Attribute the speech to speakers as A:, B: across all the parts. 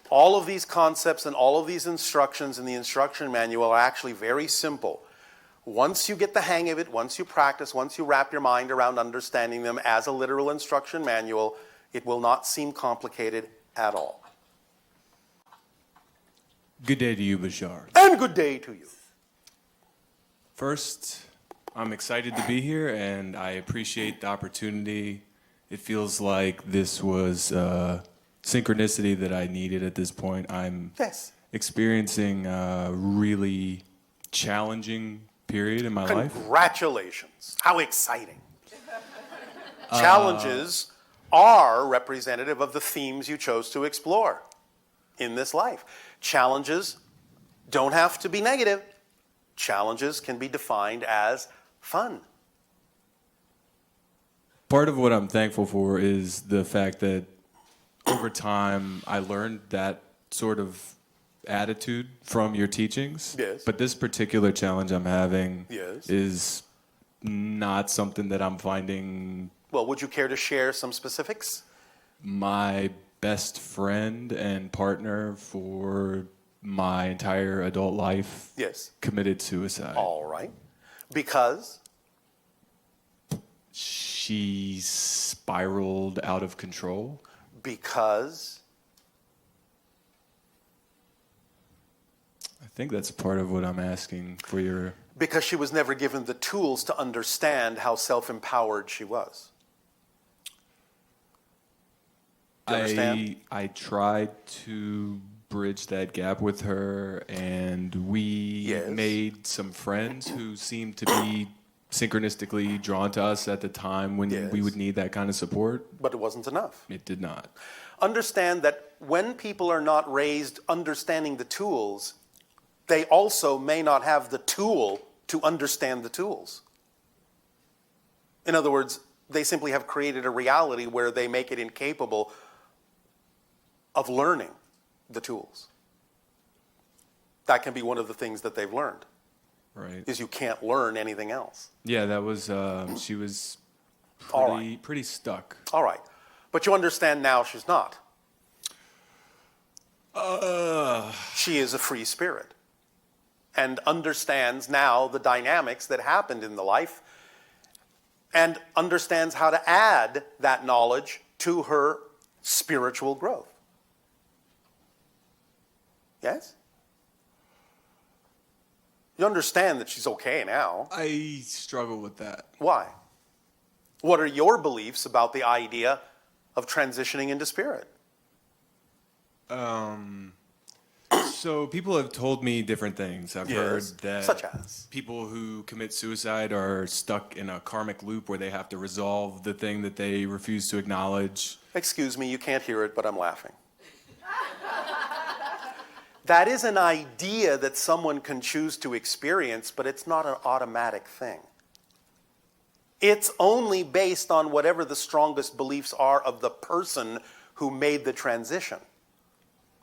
A: All of these concepts and all of these instructions in the instruction manual are actually very simple. Once you get the hang of it, once you practice, once you wrap your mind around understanding them as a literal instruction manual, it will not seem complicated at all.
B: Good day to you, Bashar.
A: And good day to you.
B: First, I'm excited to be here, and I appreciate the opportunity. It feels like this was synchronicity that I needed at this point. I'm experiencing a really challenging period in my life.
A: Congratulations. How exciting. Challenges are representative of the themes you chose to explore in this life. Challenges don't have to be negative. Challenges can be defined as fun.
B: Part of what I'm thankful for is the fact that over time I learned that sort of attitude from your teachings.
A: Yes.
B: But this particular challenge I'm having
A: Yes.
B: is not something that I'm finding.
A: Well, would you care to share some specifics?
B: My best friend and partner for my entire adult life committed suicide.
A: All right. Because?
B: She spiraled out of control.
A: Because?
B: I think that's part of what I'm asking for your...
A: Because she was never given the tools to understand how self-empowered she was. Do you understand?
B: I tried to bridge that gap with her, and we made some friends who seemed to be synchronistically drawn to us at the time when we would need that kind of support.
A: But it wasn't enough.
B: It did not.
A: Understand that when people are not raised understanding the tools, they also may not have the tool to understand the tools. In other words, they simply have created a reality where they make it incapable of learning the tools. That can be one of the things that they've learned.
B: Right.
A: Is you can't learn anything else.
B: Yeah, that was, she was pretty stuck.
A: All right. But you understand now she's not. She is a free spirit and understands now the dynamics that happened in the life and understands how to add that knowledge to her spiritual growth. Yes? You understand that she's okay now.
B: I struggle with that.
A: Why? What are your beliefs about the idea of transitioning into spirit?
B: So people have told me different things. I've heard that
A: such as
B: people who commit suicide are stuck in a karmic loop where they have to resolve the thing that they refuse to acknowledge.
A: Excuse me, you can't hear it, but I'm laughing. That is an idea that someone can choose to experience, but it's not an automatic thing. It's only based on whatever the strongest beliefs are of the person who made the transition.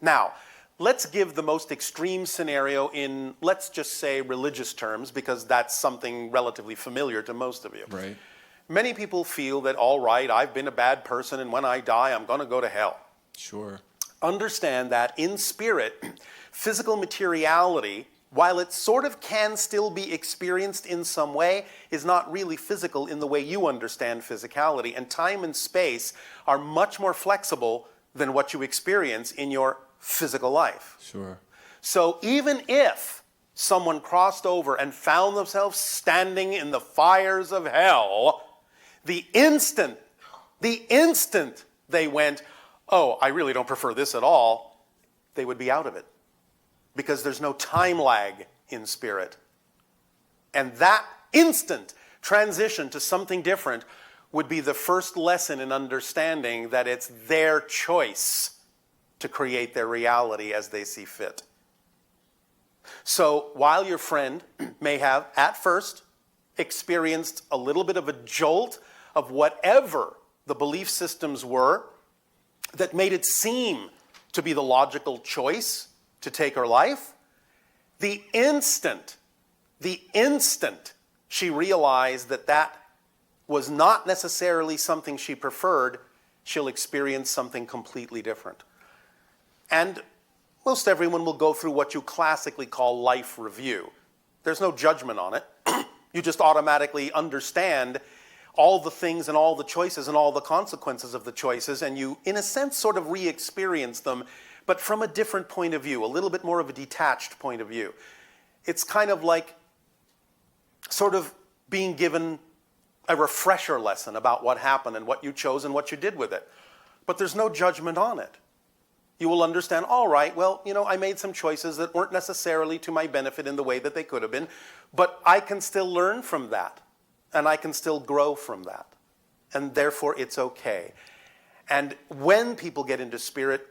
A: Now, let's give the most extreme scenario in, let's just say, religious terms, because that's something relatively familiar to most of you.
B: Right.
A: Many people feel that, all right, I've been a bad person, and when I die, I'm going to go to hell.
B: Sure.
A: Understand that in spirit, physical materiality, while it sort of can still be experienced in some way, is not really physical in the way you understand physicality. And time and space are much more flexible than what you experience in your physical life.
B: Sure.
A: So even if someone crossed over and found themselves standing in the fires of hell, the instant they went, oh, I really don't prefer this at all, they would be out of it. Because there's no time lag in spirit. And that instant transition to something different would be the first lesson in understanding that it's their choice to create their reality as they see fit. So while your friend may have, at first, experienced a little bit of a jolt of whatever the belief systems were that made it seem to be the logical choice to take her life, the instant she realized that that was not necessarily something she preferred, she'll experience something completely different. And most everyone will go through what you classically call life review. There's no judgment on it. You just automatically understand all the things and all the choices and all the consequences of the choices, and you, in a sense, sort of re-experience them, but from a different point of view, a little bit more of a detached point of view. It's kind of like sort of being given a refresher lesson about what happened and what you chose and what you did with it. But there's no judgment on it. You will understand, all right, well, I made some choices that weren't necessarily to my benefit in the way that they could have been, but I can still learn from that, and I can still grow from that, and therefore it's okay. And when people get into spirit,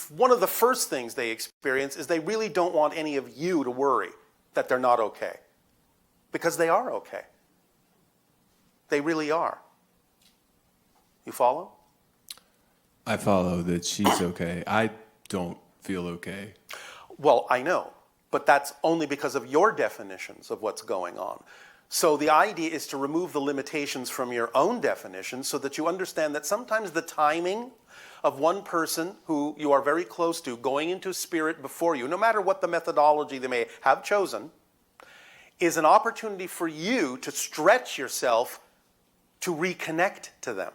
A: one of the first things they experience is they really don't want any of you to worry that they're not okay, because they are okay. They really are. You follow?
B: I follow that she's okay. I don't feel okay.
A: Well, I know, but that's only because of your definitions of what's going on. So the idea is to remove the limitations from your own definition so that you understand that sometimes the timing of one person who you are very close to going into spirit before you, no matter what the methodology they may have chosen, is an opportunity for you to stretch yourself to reconnect to them.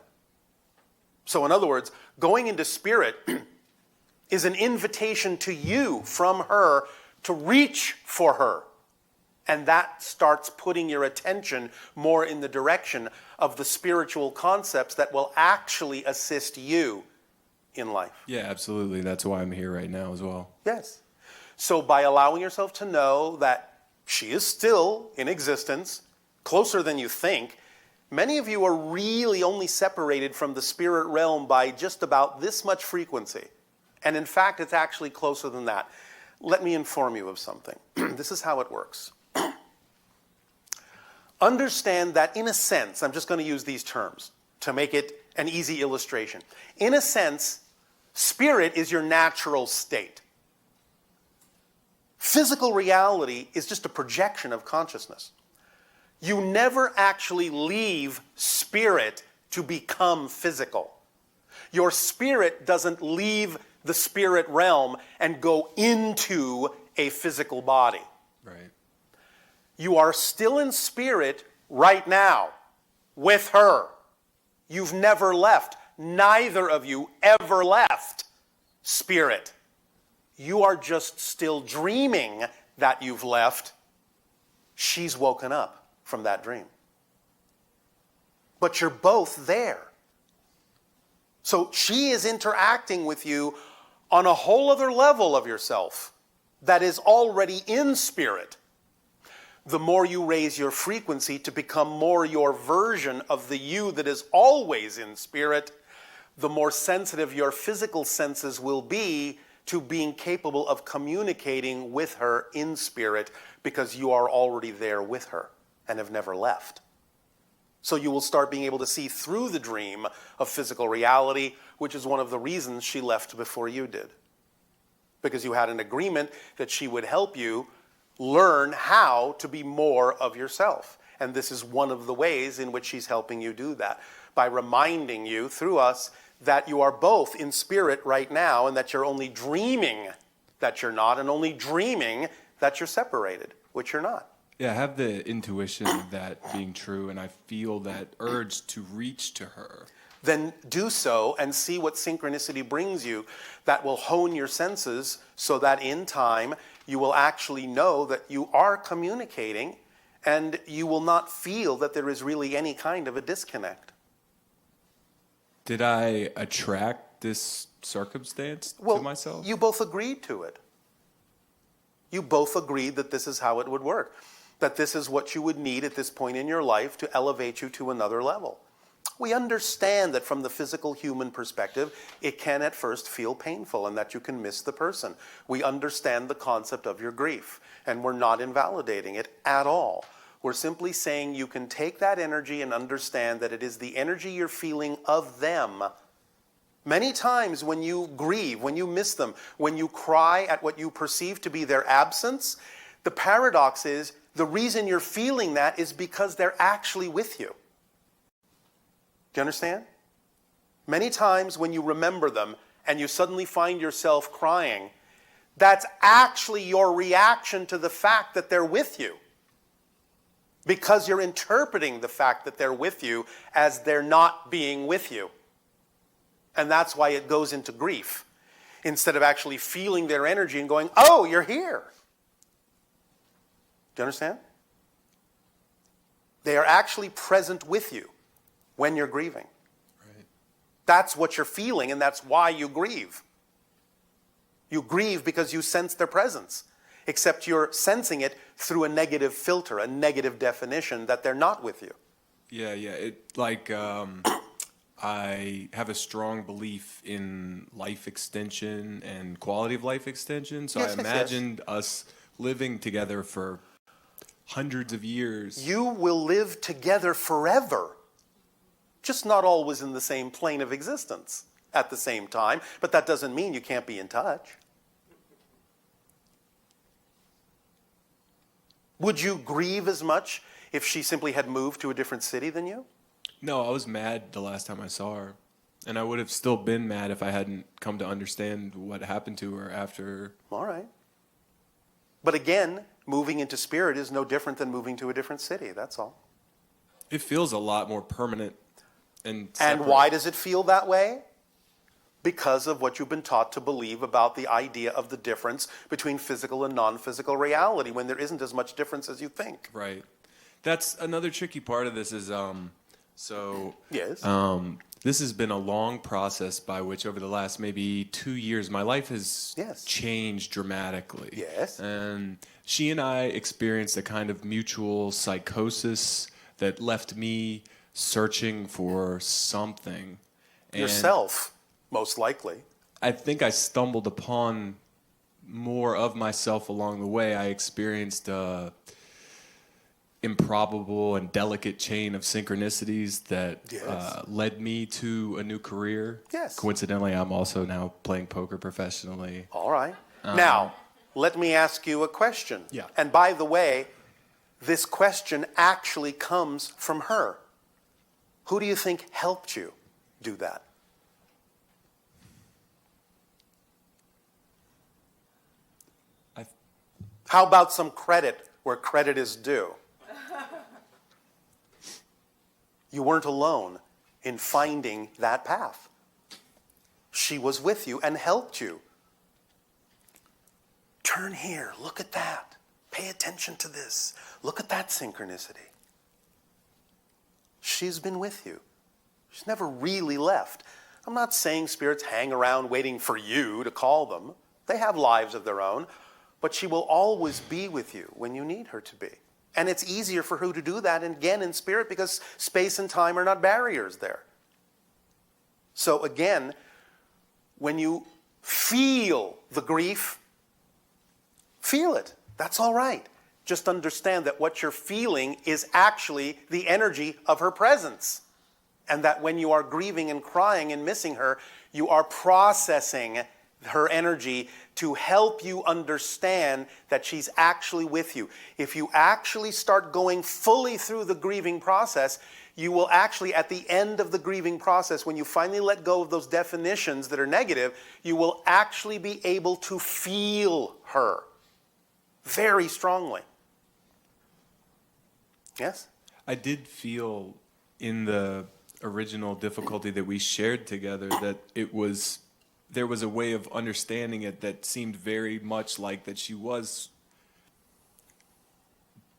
A: So in other words, going into spirit is an invitation to you from her to reach for her. And that starts putting your attention more in the direction of the spiritual concepts that will actually assist you in life.
B: Yeah, absolutely. That's why I'm here right now as well.
A: Yes. So by allowing yourself to know that she is still in existence, closer than you think, many of you are really only separated from the spirit realm by just about this much frequency. And in fact, it's actually closer than that. Let me inform you of something. This is how it works. Understand that in a sense, I'm just going to use these terms to make it an easy illustration. In a sense, spirit is your natural state. Physical reality is just a projection of consciousness. You never actually leave spirit to become physical. Your spirit doesn't leave the spirit realm and go into a physical body.
B: Right.
A: You are still in spirit right now with her. You've never left. Neither of you ever left spirit. You are just still dreaming that you've left. She's woken up from that dream. But you're both there. So she is interacting with you on a whole other level of yourself that is already in spirit. The more you raise your frequency to become more your version of the you that is always in spirit, the more sensitive your physical senses will be to being capable of communicating with her in spirit, because you are already there with her and have never left. So you will start being able to see through the dream of physical reality, which is one of the reasons she left before you did. Because you had an agreement that she would help you learn how to be more of yourself. And this is one of the ways in which she's helping you do that, by reminding you through us that you are both in spirit right now, and that you're only dreaming that you're not, and only dreaming that you're separated, which you're not.
B: Yeah, I have the intuition of that being true, and I feel that urge to reach to her.
A: Then do so and see what synchronicity brings you that will hone your senses so that in time you will actually know that you are communicating, and you will not feel that there is really any kind of a disconnect.
B: Did I attract this circumstance to myself?
A: You both agreed to it. You both agreed that this is how it would work, that this is what you would need at this point in your life to elevate you to another level. We understand that from the physical human perspective, it can at first feel painful and that you can miss the person. We understand the concept of your grief, and we're not invalidating it at all. We're simply saying you can take that energy and understand that it is the energy you're feeling of them. Many times when you grieve, when you miss them, when you cry at what you perceive to be their absence, the paradox is the reason you're feeling that is because they're actually with you. Do you understand? Many times when you remember them and you suddenly find yourself crying, That's actually your reaction to the fact that they're with you. Because you're interpreting the fact that they're with you as they're not being with you. And that's why it goes into grief. Instead of actually feeling their energy and going, oh, you're here. Do you understand? They are actually present with you when you're grieving.
B: Right.
A: That's what you're feeling, and that's why you grieve. You grieve because you sense their presence, except you're sensing it through a negative filter, a negative definition that they're not with you.
B: Yeah. I have a strong belief in life extension and quality of life extension. So
A: Yes,
B: I imagined us living together for hundreds of years.
A: You will live together forever, just not always in the same plane of existence at the same time, but that doesn't mean you can't be in touch. Would you grieve as much if she simply had moved to a different city than you?
B: No, I was mad the last time I saw her. And I would have still been mad if I hadn't come to understand what happened to her after.
A: All right. But again, moving into spirit is no different than moving to a different city, that's all.
B: It feels a lot more permanent and separate.
A: And why does it feel that way? Because of what you've been taught to believe about the idea of the difference between physical and non-physical reality, when there isn't as much difference as you think.
B: Right. That's another tricky part of this is,
A: Yes.
B: this has been a long process by which over the last maybe 2 years, my life has
A: Yes.
B: changed dramatically.
A: Yes.
B: And she and I experienced a kind of mutual psychosis that left me searching for something. And
A: Yourself, most likely.
B: I think I stumbled upon more of myself along the way. I experienced a improbable and delicate chain of synchronicities that
A: Yes.
B: led me to a new career.
A: Yes.
B: Coincidentally, I'm also now playing poker professionally.
A: All right. Now, let me ask you a question.
B: Yeah.
A: And by the way, this question actually comes from her. Who do you think helped you do that? How about some credit where credit is due? You weren't alone in finding that path. She was with you and helped you. Turn here, look at that. Pay attention to this. Look at that synchronicity. She's been with you. She's never really left. I'm not saying spirits hang around waiting for you to call them. They have lives of their own, but she will always be with you when you need her to be. And it's easier for her to do that, again, in spirit, because space and time are not barriers there. So again, when you feel the grief, feel it. That's all right. Just understand that what you're feeling is actually the energy of her presence. And that when you are grieving and crying and missing her, you are processing her energy to help you understand that she's actually with you. If you actually start going fully through the grieving process, you will actually, at the end of the grieving process, when you finally let go of those definitions that are negative, you will actually be able to feel her very strongly. Yes?
B: I did feel in the original difficulty that we shared together that there was a way of understanding it that seemed very much like that she was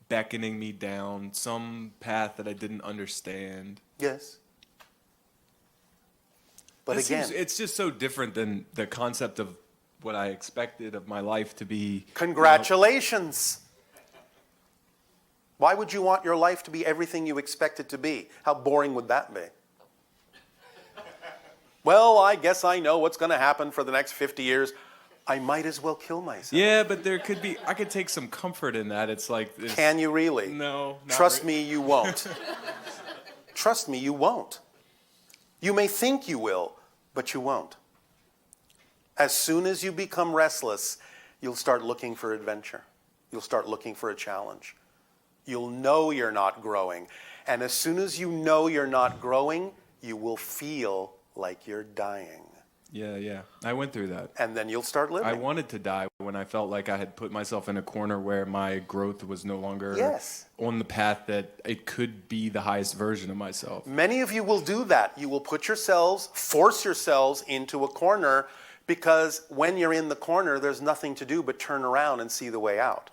B: beckoning me down some path that I didn't understand.
A: Yes. But again,
B: it's just so different than the concept of what I expected of my life to be.
A: Congratulations. Why would you want your life to be everything you expect it to be? How boring would that be? Well, I guess I know what's going to happen for the next 50 years. I might as well kill myself.
B: Yeah, but I could take some comfort in that. It's like this.
A: Can you really?
B: No.
A: Trust me, you won't. Trust me, you won't. You may think you will, but you won't. As soon as you become restless, you'll start looking for adventure. You'll start looking for a challenge. You'll know you're not growing. And as soon as you know you're not growing, you will feel like you're dying.
B: Yeah. I went through that.
A: And then you'll start living.
B: I wanted to die when I felt like I had put myself in a corner where my growth was no longer on the path that it could be the highest version of myself.
A: Many of you will do that. You will force yourselves into a corner, because when you're in the corner, there's nothing to do but turn around and see the way out.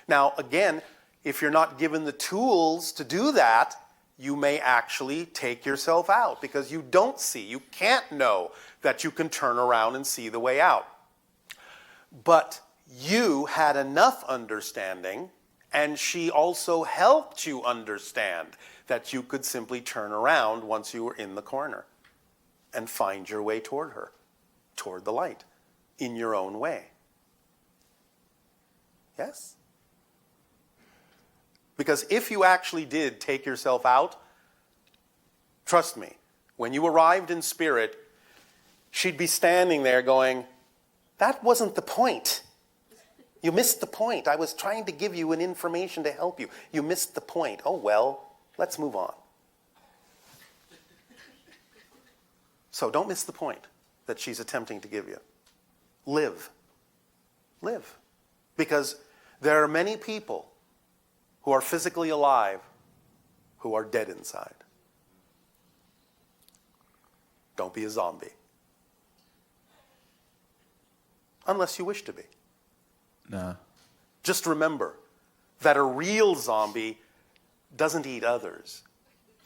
A: Now, again, if you're not given the tools to do that, you may actually take yourself out, because you can't know that you can turn around and see the way out. But you had enough understanding, and she also helped you understand that you could simply turn around once you were in the corner and find your way toward her, toward the light, in your own way. Yes? Because if you actually did take yourself out, trust me, when you arrived in spirit, she'd be standing there going, that wasn't the point. You missed the point. I was trying to give you an information to help you. You missed the point. Oh, well, let's move on. So don't miss the point that she's attempting to give you. Live. Live. Because there are many people who are physically alive who are dead inside. Don't be a zombie. Unless you wish to be.
B: Nah.
A: Just remember that a real zombie doesn't eat others.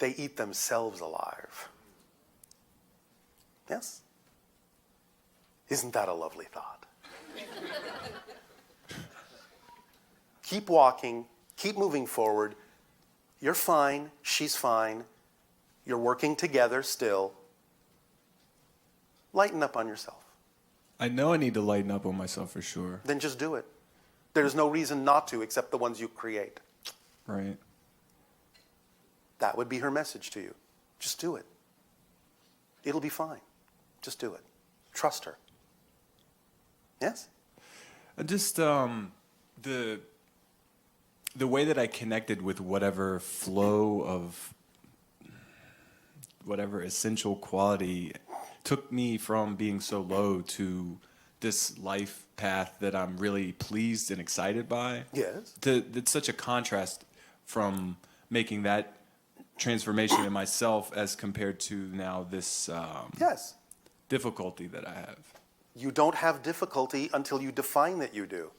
A: They eat themselves alive. Yes? Isn't that a lovely thought? Keep walking. Keep moving forward. You're fine. She's fine. You're working together still. Lighten up on yourself.
B: I know I need to lighten up on myself for sure.
A: Then just do it. There's no reason not to, except the ones you create.
B: Right.
A: That would be her message to you. Just do it. It'll be fine. Just do it. Trust her. Yes?
B: Just the way that I connected with whatever flow of whatever essential quality took me from being so low to this life path that I'm really pleased and excited by.
A: Yes.
B: It's such a contrast from making that transformation in myself as compared to now this
A: Yes.
B: difficulty that I have.
A: You don't have difficulty until you define that you do.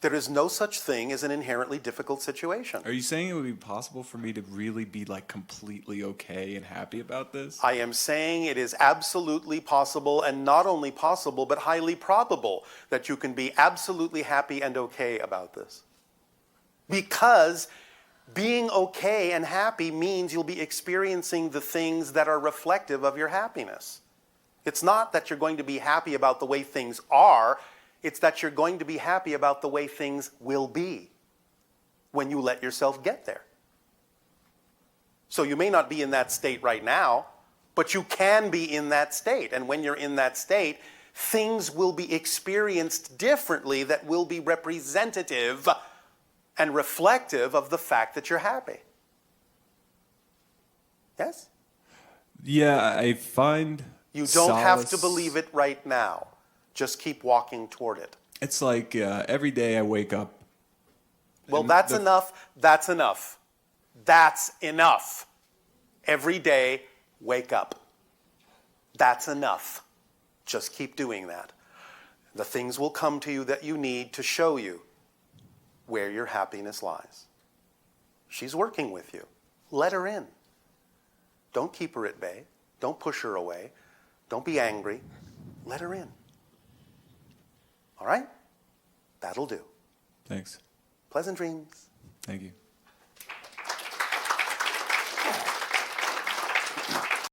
A: There is no such thing as an inherently difficult situation.
B: Are you saying it would be possible for me to really be like completely okay and happy about this?
A: I am saying it is absolutely possible, and not only possible, but highly probable that you can be absolutely happy and okay about this. Because being okay and happy means you'll be experiencing the things that are reflective of your happiness. It's not that you're going to be happy about the way things are. It's that you're going to be happy about the way things will be when you let yourself get there. So you may not be in that state right now, but you can be in that state. And when you're in that state, things will be experienced differently that will be representative and reflective of the fact that you're happy. Yes?
B: Yeah, I find
A: you don't have to believe it right now. Just keep walking toward it.
B: It's like every day I wake up.
A: Well, that's enough. That's enough. That's enough. Every day, wake up. That's enough. Just keep doing that. The things will come to you that you need to show you where your happiness lies. She's working with you. Let her in. Don't keep her at bay. Don't push her away. Don't be angry. Let her in. All right? That'll do.
B: Thanks.
A: Pleasant dreams.
B: Thank you.